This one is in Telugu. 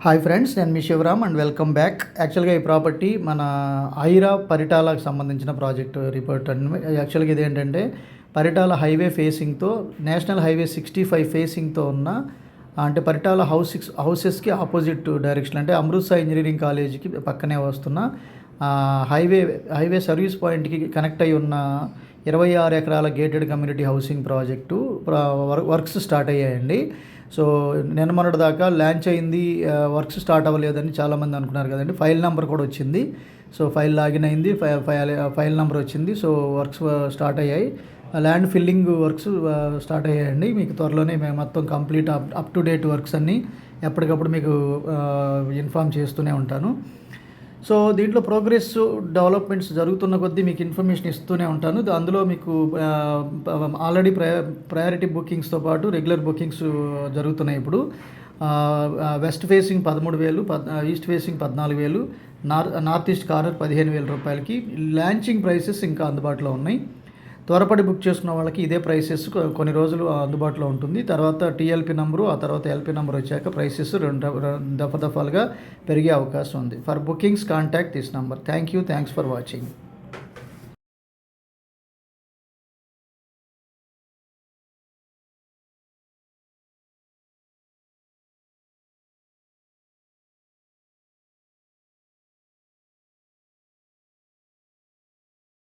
హాయ్ ఫ్రెండ్స్, నేను మీ శివరామ్ అండ్ వెల్కమ్ బ్యాక్. యాక్చువల్గా ఈ ప్రాపర్టీ మన ఐరా పరిటాలకు సంబంధించిన ప్రాజెక్ట్ రిపోర్ట్ అండి. యాక్చువల్గా ఇది ఏంటంటే పరిటాల హైవే ఫేసింగ్తో, నేషనల్ హైవే 65 ఫేసింగ్తో ఉన్న, అంటే పరిటాల హౌసెస్కి ఆపోజిట్ డైరెక్షన్, అంటే అమృత్సర్ ఇంజనీరింగ్ కాలేజీకి పక్కనే వస్తున్న హైవే సర్వీస్ పాయింట్కి కనెక్ట్ అయి ఉన్న 26 ఎకరాల gated community housing project works start అయ్యాయండి. సో మొన్నటి దాకా లాంచ్ అయింది, వర్క్స్ స్టార్ట్ అవ్వలేదని చాలామంది అనుకున్నారు కదండి. ఫైల్ నెంబర్ కూడా వచ్చింది. సో ఫైల్ లాగిన్ అయింది, ఫైల్ నెంబర్ వచ్చింది. సో వర్క్స్ స్టార్ట్ అయ్యాయి. ల్యాండ్ ఫిల్లింగ్ వర్క్స్ స్టార్ట్ అయ్యాయండి. మీకు త్వరలోనే మేము మొత్తం complete up to date works అన్నీ ఎప్పటికప్పుడు మీకు ఇన్ఫామ్ చేస్తూనే ఉంటాను. సో దీంట్లో ప్రోగ్రెస్ డెవలప్మెంట్స్ జరుగుతున్న కొద్దీ మీకు ఇన్ఫర్మేషన్ ఇస్తూనే ఉంటాను. అందులో మీకు ఆల్రెడీ ప్రయారిటీ బుకింగ్స్తో పాటు రెగ్యులర్ బుకింగ్స్ జరుగుతున్నాయి. ఇప్పుడు west facing 13,000, east facing 14,000, north east corner 15,000 రూపాయలకి లాంచింగ్ ప్రైసెస్ ఇంకా అందుబాటులో ఉన్నాయి. త్వరపడి బుక్ చేసుకున్న వాళ్ళకి ఇదే ప్రైసెస్ కొన్ని రోజులు అందుబాటులో ఉంటుంది. తర్వాత టీఎల్పీ నెంబరు, ఆ తర్వాత ఎల్పీ నెంబర్ వచ్చాక ప్రైసెస్ దఫాలుగా పెరిగే అవకాశం ఉంది. For bookings contact this number. Thanks for watching.